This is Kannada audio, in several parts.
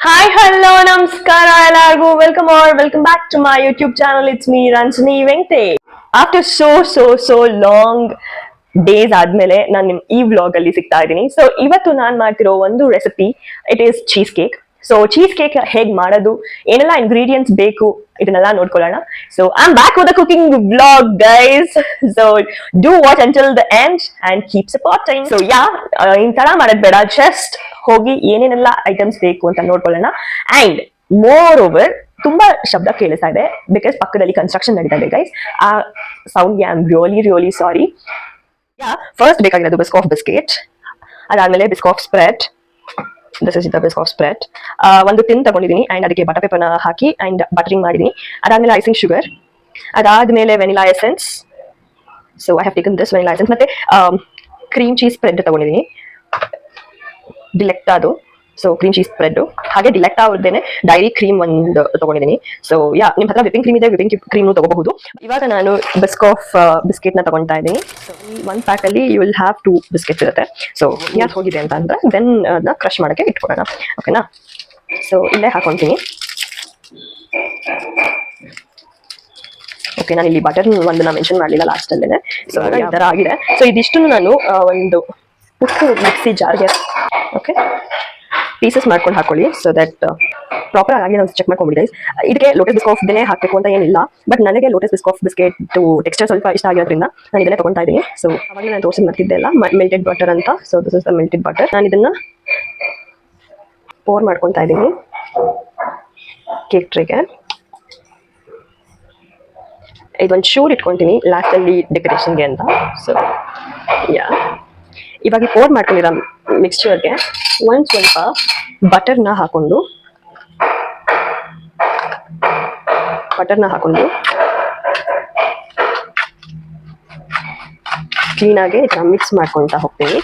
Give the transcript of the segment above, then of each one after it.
Hi, hello, namaskara ಎಲ್ಲರಿಗೂ welcome back to my YouTube channel. It's me Ranjani Venkate. After so long days ಆದ್ಮೇಲೆ ನಾನು ನಿಮ್ ಈ ವ್ಲಾಗ್ ಅಲ್ಲಿ ಸಿಗ್ತಾ ಇದ್ದೀನಿ. ಸೊ ಇವತ್ತು ನಾನು ಮಾಡ್ತಿರೋ ಒಂದು recipe, it is cheese cake. So cheese cake ಹೇಗ್ ಮಾಡೋದು, ಏನೆಲ್ಲ ಇಂಗ್ರೀಡಿಯೆಂಟ್ಸ್ ಬೇಕು, ಇದನ್ನೆಲ್ಲ ನೋಡ್ಕೊಳ್ಳೋಣ. So I am back with a cooking vlog guys. So do watch until the end and keep supporting. So in ತರ ಮಾಡೋದ್ ಬೇಡ, ಜಸ್ಟ್ ಹೋಗಿ ಏನೇನೆಲ್ಲ ಐಟಮ್ಸ್ ಬೇಕು ಅಂತ ನೋಡ್ಕೊಳ್ಳೋಣ. ಅಂಡ್ ಮೋರ್ ಓವರ್ ತುಂಬಾ ಶಬ್ದ ಕೇಳಿಸ್ತಾ ಇದೆ ಬಿಕಾಸ್ ಪಕ್ಕದಲ್ಲಿ ಕನ್ಸ್ಟ್ರಕ್ಷನ್ ನಡೀತಾ ಇದೆ ಗೈಸ್. ಆ ಸೌಂಡ್ಗೆ I am really sorry. First ಬೇಕಾಗಿರೋದು ಬಿಸ್ಕಾಫ್ ಬಿಸ್ಕೆಟ್, ಅದಾದ್ಮೇಲೆ Biscoff spread. This is the Biscoff spread. ಒಂದು ಟಿನ್ ತಗೊಂಡಿದ್ದೀನಿ ಅಂಡ್ ಅದಕ್ಕೆ ಬಟರ್ ಪೇಪರ್ನ ಹಾಕಿ ಅಂಡ್ ಬಟರಿಂಗ್ ಮಾಡಿದ್ದೀನಿ. ಅದಾದ್ಮೇಲೆ ಐಸಿಂಗ್ ಶುಗರ್, ಅದಾದ್ಮೇಲೆ vanilla essence. So I have taken this vanilla essence. ಮತ್ತೆ ಕ್ರೀಮ್ ಚೀಸ್ ಸ್ಪ್ರೆಡ್ ತಗೊಂಡಿದ್ದೀನಿ, ಡಿಲೆಕ್ಟಾದು. ಸೊ ಕ್ರೀಮ್ ಚೀಸ್ ಸ್ಪ್ರೆಡ್, ಹಾಗೆ ಡಿಲೆಕ್ಟಾ ಅವ್ರದ್ದೇನೆ ಡೈರಿ ಕ್ರೀಮ್ ಒಂದು ತಗೊಂಡಿದ್ದೀನಿ. ಸೊ ನಿಮ್ಮ ಹತ್ರ ವಿಪಿಂಗ್ ಕ್ರೀಮ್ ಇದೆ, ವಿಪಿಂಗ್ ಕ್ರೀಮ್ ತಗೋಬಹುದು. ಇವಾಗ ನಾನು ಬಿಸ್ಕಾಫ್ ಬಿಸ್ಕೆಟ್ ನ ತಗೊಳ್ತಾ ಇದ್ದೀನಿ. ಸೊ ಈ ಒಂದು ಪ್ಯಾಕ್ ಅಲ್ಲಿ ಯು ವಿಲ್ ಹ್ಯಾವ್ 2 ಬಿಸ್ಕೆಟ್ಸ್ ಇರುತ್ತೆ. ಸೊ ಯಾವ್ದು ಹೋಗಿದೆ ಅಂತ ಅಂದ್ರೆ ದೆನ್ ಅದನ್ನ ಕ್ರಶ್ ಮಾಡಕ್ಕೆ ಇಟ್ಕೊಳ್ಳೋಣ. ಓಕೆನಾ? ಸೊ ಇಲ್ಲೇ ಹಾಕೊಂತೀನಿ. ಓಕೆ, ನಾನು ಇಲ್ಲಿ ಬಟರ್ ಒಂದನ್ನ ಮೆನ್ಷನ್ ಮಾಡಲಿಲ್ಲ ಲಾಸ್ಟ್ ಅಲ್ಲೇನೆ. ಸೊ ಈ ತರ ಆಗಿದೆ. ಸೊ ಇದಿಷ್ಟು ನಾನು ಒಂದು ಮಿಕ್ಸಿ ಜಾರ್ಗೆ ಓಕೆ ಪೀಸಸ್ ಮಾಡ್ಕೊಂಡು ಹಾಕೊಳ್ಳಿ. ಸೊ ದಟ್ ಪ್ರಾಪರ್ ಆಗಿ ನಾವು ಚೆಕ್ ಮಾಡ್ಕೊಂಡ್ಬಿಡಿ. ಇದಕ್ಕೆ ಲೋಟಸ್ ಬಿಸ್ಕಾಫ್ ಇದನ್ನೇ ಹಾಕಬೇಕು ಅಂತ ಏನಿಲ್ಲ, ಬಟ್ ನನಗೆ ಲೋಟಸ್ ಬಿಸ್ಕಾಫ್ ಬಿಸ್ಕೆಟ್ ಟೆಕ್ಸ್ಚರ್ ಸ್ವಲ್ಪ ಇಷ್ಟ ಆಗಿರೋದ್ರಿಂದ ನಾನು ಇದನ್ನೇ ತಗೊಳ್ತಾ ಇದ್ದೀನಿ. ಸೊ ಅವಾಗ ನಾನು ತೋರಿಸಿ ಮಾಡ್ತಿದ್ದೆ ಅಲ್ಲ ಮೆಲ್ಟೆಡ್ ಬಟರ್ ಅಂತ. So this is the melted butter. ನಾನು ಇದನ್ನ ಪೋರ್ ಮಾಡ್ಕೊತಾ ಇದ್ದೀನಿ ಕೇಕ್ ಟ್ರೇಗೆ. ಇದೊಂದು ಶೂರ್ ಇಟ್ಕೊತೀನಿ ಲಾಸ್ಟಲ್ಲಿ ಡೆಕೋರೇಷನ್ಗೆ ಅಂತ. ಸೊ ಇವಾಗ ಪೋರ್ ಮಾಡ್ಕೊಂಡಿರೋ ಮಿಕ್ಸ್ಚರ್ಗೆ ಒಂದು ಸ್ವಲ್ಪ ಬಟರ್ನ ಹಾಕೊಂಡು ಕ್ಲೀನಾಗಿ ಈ ಥರ ಮಿಕ್ಸ್ ಮಾಡ್ಕೊತಾ ಹೋಗ್ತೀನಿ.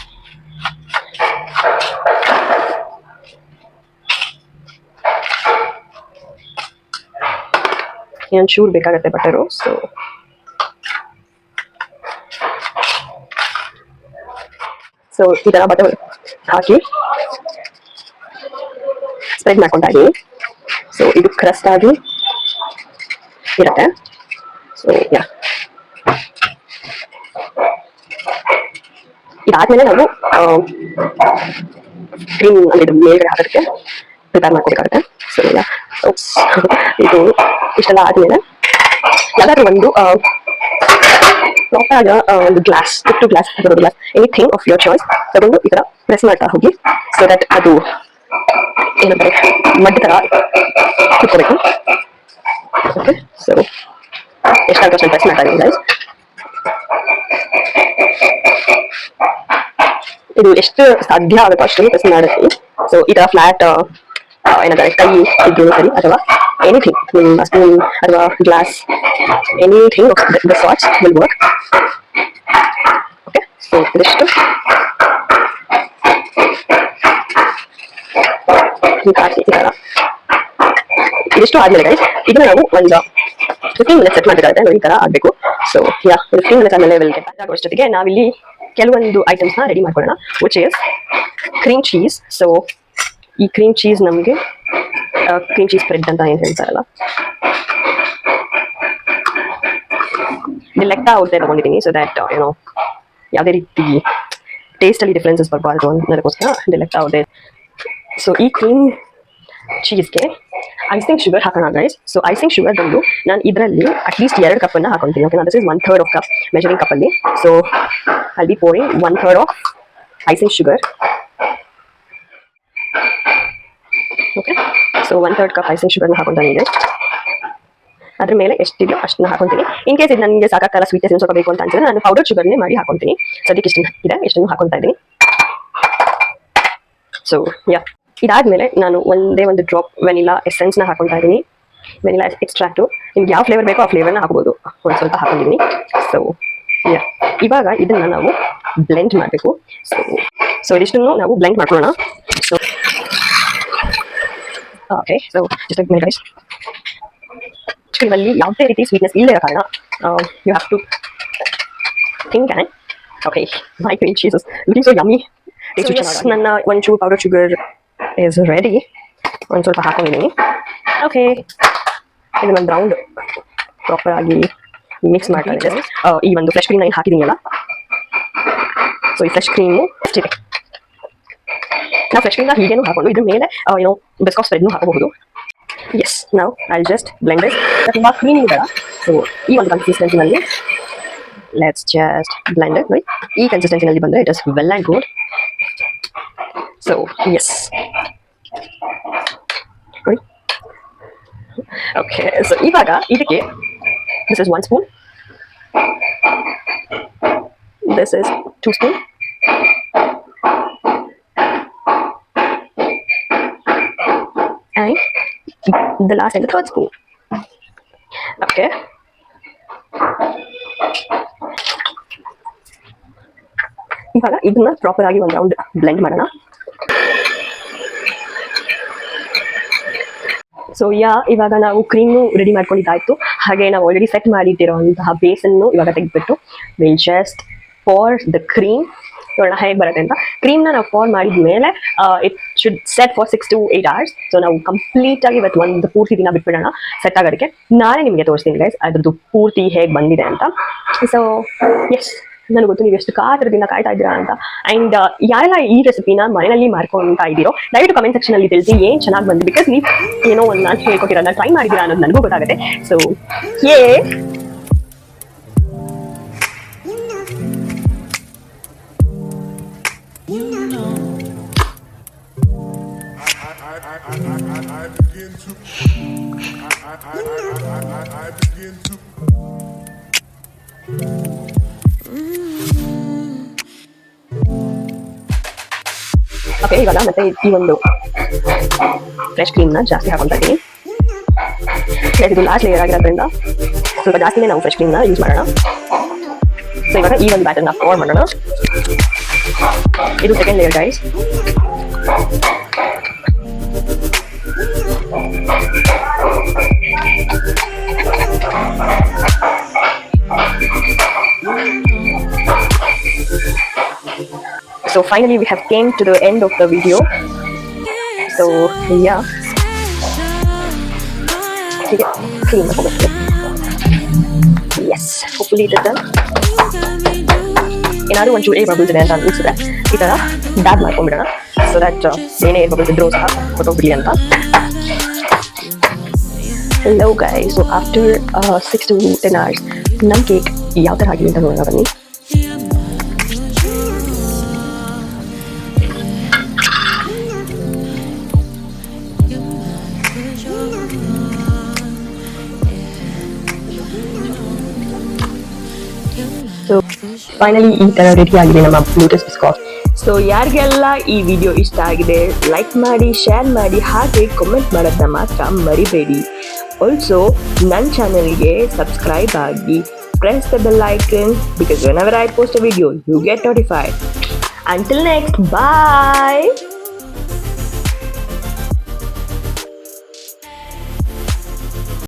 ಇನ್ನೊಂದು ಚೂರು ಬೇಕಾಗತ್ತೆ ಬಟರು. ಸೊ ಈ ಥರ ಬಟರ್ ಹಾಕಿ ಸ್ಪ್ರೆಡ್ ಮಾಡ್ಕೊತಾ ಇದ್ದೀನಿ. ಸೊ ಇದು ಕ್ರಸ್ಟ್ ಆಗಿ ಇರುತ್ತೆ. ಸೊ ಇದಾದ್ಮೇಲೆ ನಾವು ಕ್ರೀಮ್ ಇದು ಮೇಲ್ಗಡೆ ಹಾಕೋದಕ್ಕೆ ಪ್ರಿಪೇರ್ ಮಾಡ್ಕೋಬೇಕಾಗುತ್ತೆ. ಸೊ ಇದು ಇಷ್ಟೆಲ್ಲ ಆದ್ಮೇಲೆ ಯಾವ್ದಾದ್ರು ಒಂದು ಪ್ರಾಪರ್ ಆಗ ಒಂದು glass, glass anything of your choice ತಗೊಂಡು ಈ ತರ ಪ್ರೆಸ್ ಮಾಡ್ತಾ ಹೋಗಿ. ಸೊ ದಟ್ ಅದು ಏನಂತಾರೆ ಮಡ್ ತರ ಕುತ್ಕೋಬೇಕು. ಓಕೆ, ಸೊ ಎಷ್ಟಾಗುತ್ತೆ ಅಷ್ಟು ಪ್ರೆಸ್ ಮಾಡ್ತಾ ಇದ್ದೀನಿ ಗೈಸ್. ಇದು ಎಷ್ಟು ಸಾಧ್ಯ ಆಗುತ್ತೋ ಅಷ್ಟು ಪ್ರೆಸ್ ಮಾಡುತ್ತೀನಿ. ಸೊ ಈ ತರ ಫ್ಲಾಟ್ ಏನಂತಾರೆ ಕೈ ಇದ್ದು ಸರಿ, ಅಥವಾ ಎನಿಥಿಂಗ್, ಸ್ಪೂನ್ ಅಥವಾ glass, anything of the sorts will work. Okay, so ಇದಿಷ್ಟು ಇದಿಷ್ಟು ಆದ್ಮೇಲೆ ಗೈಸ್ ಇದನ್ನ ನಾವು ಒಂದು 15 ಮಿನಿಟ್ಸ್ ಸೆಟ್ ಮಾಡಬೇಕಾಗುತ್ತೆ. ಈ ತರ ಆಗಬೇಕು. ಸೊ 15 ಮಿನಿಟ್ಸ್ ಆದ್ಮೇಲೆ ಆಗೋಷ್ಟೊತ್ತಿಗೆ ನಾವಿಲ್ಲಿ ಕೆಲವೊಂದು ಐಟಮ್ಸ್ ನ ರೆಡಿ ಮಾಡ್ಕೊಳ್ಳೋಣ, which is cream cheese. So ಈ ಕ್ರೀಮ್ ಚೀಸ್ ನಮಗೆ ಕ್ರೀಮ್ ಚೀಸ್ ಸ್ಪ್ರೆಡ್ ಅಂತ ಏನು ಹೇಳ್ತಾರಲ್ಲ, ಡಿಲೆಕ್ಟಾ ಅವ್ರದ್ದೇ ತಗೊಂಡಿದ್ದೀನಿ. ಸೊ ದ್ಯಾಟ್ ಏನೋ ಯಾವುದೇ ರೀತಿ ಟೇಸ್ಟಲ್ಲಿ ಡಿಫ್ರೆನ್ಸಸ್ ಬರಬಾರ್ದು ಅನ್ನೋದಕ್ಕೋಸ್ಕರ ಡಿಲೆಕ್ಟಾ ಅವ್ರದ್ದೇ. ಸೊ ಈ ಕ್ರೀಮ್ ಚೀಸ್ಗೆ ಐಸಿಂಗ್ ಶುಗರ್ ಹಾಕೋಣ ಗೈಸ್. ಸೊ ಐಸಿಂಗ್ ಶುಗರ್ ಬಂದು ನಾನು ಇದರಲ್ಲಿ ಅಟ್ಲೀಸ್ಟ್ 2 ಕಪ್ಪನ್ನು ಹಾಕೊತೀನಿ. Okay, this is 1/3 of cup measuring ಕಪ್ಪಲ್ಲಿ. So I'll be pouring 1/3 of icing sugar. Okay, so 1/3 cup icing ಶುಗರ್ನ ಹಾಕೊಂತಾನೆ ಇದೆ. ಅದ್ರ ಮೇಲೆ ಎಷ್ಟಿದೆ ಅಷ್ಟನ್ನ ಹಾಕೊಂತೀನಿ. ಇನ್ ಕೇಸ್ ಇದು ನನಗೆ ಸಾಕಾಗಲ್ಲ, ಸ್ವೀಟ್ನೆಸ್ ಸ್ವಲ್ಪ ಬೇಕು ಅಂತ ಅನ್ಸಿದ್ರೆ ನಾನು ಪೌಡರ್ ಶುಗರ್ನೇ ಮಾಡಿ ಹಾಕೊಂತೀನಿ. ಸದ್ಯಕ್ಕೆ ಇಷ್ಟು ಇದೆ, ಎಷ್ಟನ್ನು ಹಾಕೊಂತಾ ಇದ್ದೀನಿ. ಸೊ ಇದಾದ್ಮೇಲೆ ನಾನು ಒಂದೇ ಒಂದು ಡ್ರಾಪ್ ವೆನಿಲಾ ಎಸೆನ್ಸ್ನ ಹಾಕೊತಾ ಇದ್ದೀನಿ. ವೆನಿಲಾ ಎಕ್ಸ್ಟ್ರಾಕ್ಟು ನಿಮ್ಗೆ ಯಾವ ಫ್ಲೇವರ್ ಬೇಕೋ ಆ ಫ್ಲೇವರ್ನ ಹಾಕ್ಬೋದು. ಒಂದು ಸ್ವಲ್ಪ ಹಾಕೊಂಡಿದ್ದೀನಿ. ಸೊ ಇವಾಗ ಇದನ್ನ ನಾವು ಬ್ಲೆಂಡ್ ಮಾಡಬೇಕು. ಸೊ ಇದಿಷ್ಟನ್ನು ನಾವು ಬ್ಲೆಂಡ್ ಮಾಡ್ಕೊಳ್ಳೋಣ. So okay, so just like guys, ಇದರಲ್ಲಿ ಯಾವುದೇ ರೀತಿ ಸ್ವೀಟ್ನೆಸ್ ಇಲ್ಲದ ಕಾರಣ you have to think and Okay, my cream cheese is looking so yummy. So yes, Nanna, 1 chew powdered sugar is ready. ಒಂದು ಸ್ವಲ್ಪ ಹಾಕೊಂಡಿದ್ದೀನಿ. ಓಕೆ, ಇದನ್ನೊಂದು ರೌಂಡ್ ಪ್ರಾಪರ್ ಆಗಿ ಮಿಕ್ಸ್ ಮಾಡ್ತಾ ಇದ್ದೀನಿ. ಈ ಒಂದು ಫ್ರೆಶ್ ಕ್ರೀಮ್ ಏನು ಹಾಕಿದ್ದೀನಲ್ಲ, ಸೊ ಈ ಫ್ರೆಶ್ ಕ್ರೀಮು ಅಷ್ಟಿದೆ. ನಾವು ಫ್ರೆಶ್ ಕ್ರೀಮ್ನ ಹೀಗೇನು ಹಾಕೊಂಡು ಇದ್ರ ಮೇಲೆ ಏನೋ ಬಿಸ್ಕಾಟ್ ಸ್ಪ್ರೆಡ್ನು ಹಾಕಬಹುದು. ಎಸ್, ನಾವು ಐ ಜಸ್ಟ್ ಬ್ಲೆಂಡ್ ಇಟ್. ತುಂಬ ಕ್ರೀಮ್ ಇದೆ, ಸೊ ಈ ಒಂದು ಕನ್ಸಿಸ್ಟೆನ್ಸಿನಲ್ಲಿ ಲೆಟ್ಸ್ ಜಸ್ಟ್ ಬ್ಲೆಂಡ್ ಇಟ್. ನೋಡಿ, ಈ ಕನ್ಸಿಸ್ಟೆನ್ಸಿನಲ್ಲಿ ಬಂದರೆ it is well and good. So yes, ನೋಡಿ. ಓಕೆ, ಸೊ ಇವಾಗ ಇದಕ್ಕೆ this is 1 spoon, this is 2 spoon, and the last and the third spoon. Okay, ಇವಾಗ ಇದನ್ನ ಪ್ರಾಪರ್ ಆಗಿ ಒಂದು ರೌಂಡ್ ಬ್ಲೆಂಡ್ ಮಾಡೋಣ. ಸೊ ಇವಾಗ ನಾವು ಕ್ರೀಮ್ನು ರೆಡಿ ಮಾಡ್ಕೊಂಡಿದ್ದಾಯ್ತು. ಹಾಗೆ ನಾವು ಆಲ್ರೆಡಿ ಸೆಟ್ ಮಾಡಿಟ್ಟಿರೋಂತಹ ಬೇಸನ್ನು ಇವಾಗ ತೆಗೆದ್ಬಿಟ್ಟು will just pour the cream. ನೋಡೋಣ ಹೇಗೆ ಬರುತ್ತೆ ಅಂತ. ಕ್ರೀಮ್ನ ನಾವು ಪೋರ್ ಮಾಡಿದ ಮೇಲೆ it should set for 6 to 8 hours. So ನಾವು ಕಂಪ್ಲೀಟಾಗಿ ಇವತ್ತು ಒಂದು ಪೂರ್ತಿ ದಿನ ಬಿಟ್ಬಿಡೋಣ ಸೆಟ್ ಆಗೋದಕ್ಕೆ. ನಾಳೆ ನಿಮಗೆ ತೋರಿಸ್ತೀನಿ ಗೈಸ್ ಅದ್ರದ್ದು ಪೂರ್ತಿ ಹೇಗೆ ಬಂದಿದೆ ಅಂತ. ಸೊ ಎಸ್, ನನಗೆ ಗೊತ್ತು ನೀವು ಎಷ್ಟು ಕಾತರದಿಂದ ಕಾಯ್ತಾ ಇದ್ದೀರಾ ಅಂತ. ಆ್ಯಂಡ್ ಯಾರೆಲ್ಲ ಈ ರೆಸಿಪಿನ ಮನೆಯಲ್ಲಿ ಮಾಡ್ಕೊಳ್ತಾ ಇದ್ದೀರೋ ದಯವಿಟ್ಟು ಕಮೆಂಟ್ ಸೆಕ್ಷನಲ್ಲಿ ತಿಳಿಸಿ ಏನು ಚೆನ್ನಾಗಿ ಬಂದು. ಬಿಕಾಸ್ ನೀವು ಏನೋ ಒಂದು ನಾನು ಹೇಳ್ಕೊಟ್ಟಿರೋದನ್ನ ಟ್ರೈ ಮಾಡಿದ್ದೀರಾ ಅನ್ನೋದು ನನಗೂ ಗೊತ್ತಾಗುತ್ತೆ. ಸೊ ಓಕೆ, ಇವಾಗ ಮತ್ತೆ ಈ ಒಂದು ಫ್ರೆಶ್ ಕ್ರೀಮ್ನ ಜಾಸ್ತಿ ಹಾಕೊಳ್ತಾ ಇದ್ದೀನಿ. ಇದು ಲಾಸ್ಟ್ ಲೇಯರ್ ಆಗಿರೋದ್ರಿಂದ ಸ್ವಲ್ಪ ಜಾಸ್ತಿನೇ ನಾವು ಫ್ರೆಶ್ ಕ್ರೀಮ್ನ ಯೂಸ್ ಮಾಡೋಣ. ಸೊ ಇವಾಗ ಈ ಒಂದು ಬ್ಯಾಟರ್ನ ಪೋರ್ ಮಾಡೋಣ. ಇದು second layer guys. So finally we have came to the end of the video. So yeah, clean the whole. Yes, hopefully it is done. ಏನಾದ್ರು ಒಂಚೂರು ಏರ್ ಬಬಲ್ಸ್ ಇದೆ ಅಂತ ಅನಿಸಿದ್ರೆ ಈ ಥರ ಡ್ಯಾಬ್ ಮಾಡ್ಕೊಂಡ್ಬಿಡೋಣ. ಸೊ ದಟ್ ಏನೇ ಏರ್ ಬಬಲ್ಸ್ ಇದ್ರೂ ಸಹ ಹೊಟ್ಟೋಗ್ಬಿಡಿ ಅಂತ. Hello guys, so after 6 to 10 hours ನನ್ನ ಕೇಕ್ ಯಾವ ಥರ ಆಗಿದೆ ಅಂತ ನೋಡೋಣ ಬನ್ನಿ. ಸೊ ಫೈನಲಿ ಈ ಥರ ರೆಡಿ ಆಗಿದೆ ನಮ್ಮ ಬ್ಲೂಟೂತ್ ಬಿಸ್ಕಾಟ್. ಸೊ ಯಾರಿಗೆಲ್ಲ ಈ ವಿಡಿಯೋ ಇಷ್ಟ ಆಗಿದೆ ಲೈಕ್ ಮಾಡಿ, ಶೇರ್ ಮಾಡಿ, ಹಾಗೆ ಕಮೆಂಟ್ ಮಾಡೋದನ್ನ ಮಾತ್ರ ಮರಿಬೇಡಿ. ಆಲ್ಸೋ ನನ್ನ ಚಾನಲ್ಗೆ ಸಬ್ಸ್ಕ್ರೈಬ್ ಆಗಿ, press the bell icon because whenever I post a video you get notified. Until next, bye.